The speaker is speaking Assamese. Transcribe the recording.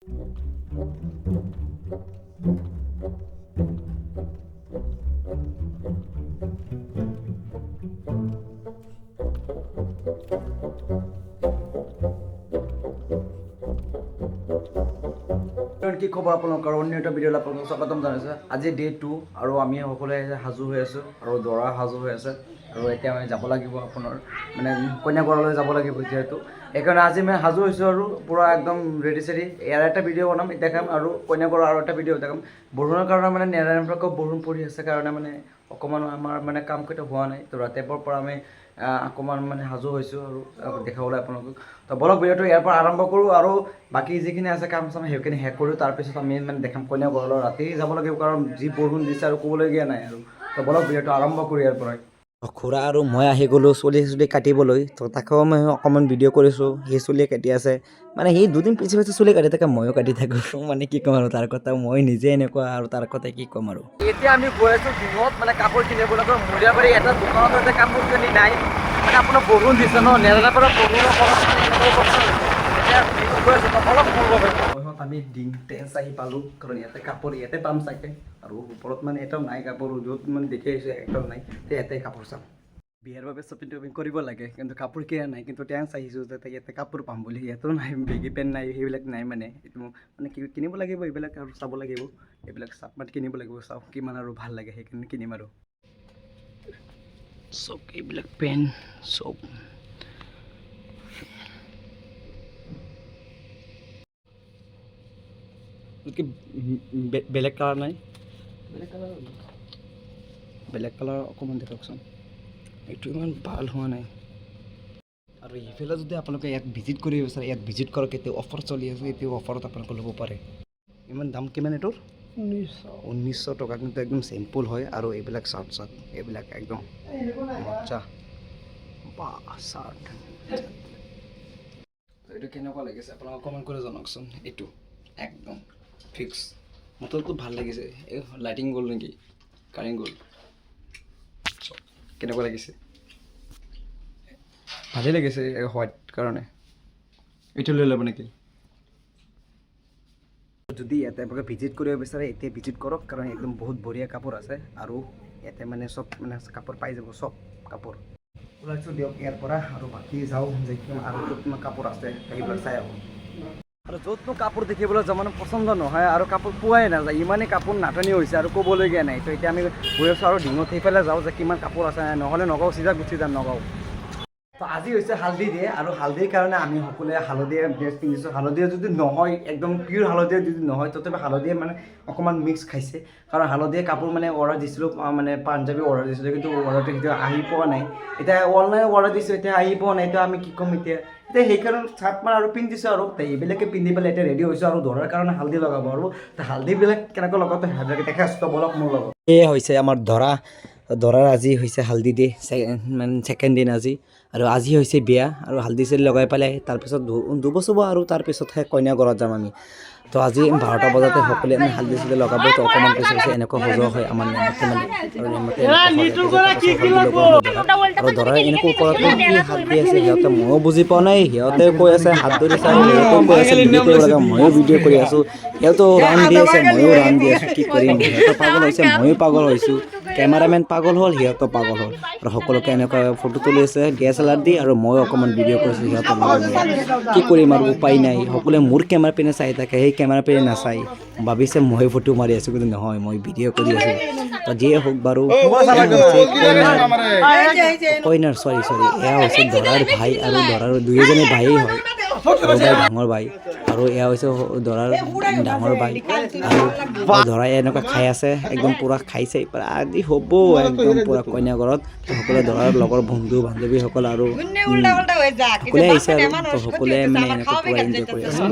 কি খবৰ আপোনালোকৰ অন্য এটা ভিডিঅ'লৈ আপোনালোকক স্বাগতম জনাইছোঁ। আজি ডে 2 আৰু আমি সকলোৱে সাজু হৈ আছোঁ আৰু দৰা সাজু হৈ আছে আৰু এতিয়া আমি যাব লাগিব আপোনাৰ মানে কইনাঘৰলৈ যাব লাগিব যিহেতু সেইকাৰণে আজি মই সাজু হৈছোঁ আৰু পূৰা একদম ৰেডি চেডি। ইয়াৰ এটা ভিডিঅ' বনাম দেখাম আৰু কইনাঘৰৰ আৰু এটা ভিডিঅ' দেখাম। বৰষুণৰ কাৰণে মানে নেৰানেপেৰাকৈ বৰষুণ পৰি আছে কাৰণে মানে অকণমান আমাৰ মানে কামকেইটা হোৱা নাই। তো ৰাতিপুৱাৰ পৰা আমি অকণমান মানে সাজু হৈছোঁ আৰু দেখাবলৈ আপোনালোকক। তো বলক ভিডিঅ'টো ইয়াৰ পৰা আৰম্ভ কৰোঁ আৰু বাকী যিখিনি আছে কাম চাম সেইখিনি শেষ কৰোঁ। তাৰপিছত আমি মানে দেখাম কইনাঘৰলৈ ৰাতি যাব লাগিব কাৰণ যি বৰষুণ দিছে আৰু ক'বলগীয়া নাই আৰু। তো বলক ভিডিঅ'টো আৰম্ভ কৰোঁ ইয়াৰ পৰাই। খুৰা আৰু মই আহি গ'লোঁ চুলি কাটিবলৈ। তো তাকেও মই অকণমান ভিডিঅ' কৰিছোঁ। সি চুলি কাটি আছে মানে সি দুদিন পিছে পিছে চুলি কাটি থাকে, ময়ো কাটি থাকোঁ। মানে কি ক'ম আৰু তাৰ কথা, মই নিজে এনেকুৱা আৰু তাৰ কথা কি ক'ম আৰু। এতিয়া আমি গৈ আছোঁ দিনত মানে কাপোৰ কিনিবলৈ মৰিয়াবাৰী এটা দোকানত কাপোৰ কিনি নাই মানে আপোনাৰ বৰষুণ দিছে ন, নেৰানেপেৰা বৰষুণৰ অলপ আমি টেন্স আহি পালোঁ কাৰণ ইয়াতে কাপোৰ ইয়াতে পাম চাগে আৰু ওপৰত মানে এটাও নাই কাপোৰ, য'ত মানে দেখি আহিছোঁ একটাও নাই। তো ইয়াতে কাপোৰ চাম। বিয়াৰ বাবে শ্বপিং টপিং কৰিব লাগে কিন্তু কাপোৰ কিনা নাই, কিন্তু টেন্স আহিছোঁ যাতে ইয়াতে কাপোৰ পাম বুলি। ইয়াতো নাই, বেগী পেণ্ট নাই, সেইবিলাক নাই মানে এইটো মানে কিনিব লাগিব এইবিলাক আৰু চাব লাগিব এইবিলাক চাপমাত কিনিব লাগিব। চাওঁ কিমান আৰু ভাল লাগে সেইখিনি কিনিম আৰু চব এইবিলাক পেণ্ট চব। বেলেগ কালাৰ নাই, বেলেগ কালাৰ অকণমান দেখুৱাওকচোন। এইটো ইমান ভাল হোৱা নাই। আৰু এইফালে যদি আপোনালোকে ইয়াত ভিজিট কৰিব বিচাৰে ইয়াত ভিজিট কৰক। এতিয়া অফাৰ চলি আছে, এতিয়া অফাৰত আপোনালোকে ল'ব পাৰে। ইমান দাম কিমান এইটোৰ? 1900 টকা। কিন্তু একদম চিম্পুল হয় আৰু এইবিলাক চাৰ্ট এইবিলাক একদম মজা বা চাৰ্ট। এইটো কেনেকুৱা লাগিছে আপোনালোকে কমেণ্ট কৰি জনাওকচোন। এইটো একদম ফিক্স মোৰতো ভাল লাগিছে। এই লাইটিং গ'ল নেকি, কাৰেণ্ট গ'ল। কেনেকুৱা লাগিছে? ভালেই লাগিছে হোৱাইট কাৰণে। এইটো লৈ ল'ব নেকি? যদি ইয়াতে আপোনালোকে ভিজিট কৰিব বিচাৰে এতিয়া ভিজিট কৰক কাৰণ একদম বহুত বঢ়িয়া কাপোৰ আছে আৰু ইয়াতে মানে চব মানে কাপোৰ পাই যাব, চব কাপোৰ ওলাইছোঁ দিয়ক ইয়াৰ পৰা। আৰু বাকী যাওঁ যে আৰু য'ত কাপোৰ আছে সেইবিলাক চাই আহোঁ। আৰু য'তনো কাপোৰ দেখিবলৈ যাওঁ মানে পচন্দ নহয় আৰু কাপোৰ পোৱাই নাযায়, ইমানেই কাপোৰ নাটনি হৈছে আৰু ক'বলগীয়া নাই। তো এতিয়া আমি গৈ আছোঁ আৰু দিনত সেইফালে যাওঁ যে কিমান কাপোৰ আছে, নহ'লে নগাঁও চিধা গুচি যাম নগাঁও। তো আজি হৈছে হালধি ডে আৰু হালধিৰ কাৰণে আমি সকলোৱে হালধীয়া ড্ৰেছ পিন্ধিছোঁ। হালধীয়া যদি নহয় একদম পিয়'ৰ হালধীয়া যদি নহয় তথাপি হালধীয়া মানে অকণমান মিক্স খাইছে কাৰণ হালধীয়া কাপোৰ মানে অৰ্ডাৰ দিছিলোঁ, মানে পাঞ্জাবী অৰ্ডাৰ দিছিলোঁ কিন্তু অৰ্ডাৰটো এতিয়া আহি পোৱা নাই। এতিয়া অনলাইন অৰ্ডাৰ দিছোঁ, এতিয়া আহি পোৱা নাই। তো আমি কি ক'ম এতিয়া সেইকাৰণে চাৰ্ট মান আৰু পিন্ধিছোঁ আৰু এইবিলাকে পিন্ধি পেলাই এতিয়া ৰেডি হৈছোঁ আৰু দৰাৰ কাৰণে হালধি লগাব। আৰু হালধিবিলাক কেনেকৈ লগাওঁতে দেখাইছোঁ বলক মোৰ লগত। এয়ে হৈছে আমাৰ দৰাৰ আজি হৈছে হালধি ডে, মানে ছেকেণ্ড দিন আজি। আৰু আজি হৈছে বিয়া আৰু হালধি চালধি লগাই পেলাই তাৰপিছত দুবছৰ আৰু তাৰপিছতহে কইনা ঘৰত যাম আমি। তো আজি 12টা বজাতে সকলোৱে আমি হালধি চালধি লগাব। তো অকণমান পিছে এনেকুৱা সজোৱা হয় আমাৰ নেমতে মানে আৰু নেমতে আৰু দৰাই এনেকুৱা ওপৰত কি হাত দি আছে সিহঁতে ময়ো বুজি পোৱা নাই। সিহঁতে কৈ আছে হাত ধৰি চাই, সিহঁতেও কৈ আছে ভিডিঅ' কৰিব লাগে, ময়ো ভিডিঅ' কৰি আছোঁ। সিহঁতেও ৰান দি আছে, ময়ো ৰান দি আছোঁ। কি কৰিম, সিহঁতে পাগল হৈছে ময়ো পাগল হৈছোঁ, কেমেৰামেন পাগল হ'ল, সিহঁতো পাগল হ'ল। আৰু সকলোকে এনেকুৱা ফটো তুলি আছে DSLR দি আৰু ময়ো অকণমান ভিডিঅ' কৰিছোঁ সিহঁতৰ লগত। কি কৰিম আৰু উপায় নাই। সকলোৱে মোৰ কেমেৰা পিনে চাই থাকে, সেই কেমেৰা পিনে নাচাই ভাবিছে মই ফটো মাৰি আছোঁ, কিন্তু নহয় মই ভিডিঅ' কৰি আছোঁ। তো যিয়ে হওক বাৰু কইনাৰ চৰি এয়া হৈছে দৰাৰ ভাই আৰু দৰাৰ দুয়োজনী ভায়েই হয়। সৰু ভাই ডাঙৰ ভাই আৰু এয়া হৈছে দৰাৰ ডাঙৰ ভাই। আৰু দৰাই এনেকুৱা খাই আছে একদম পূৰা খাইছে আদি হ'ব একদম পূৰা কইনা ঘৰত। সকলোৱে দৰাৰ লগৰ বন্ধু বান্ধৱীসকল আৰু সকলোৱে আহিছে আৰু সকলোৱে মানে এনেকৈ পূৰা এনজয় কৰি আছে।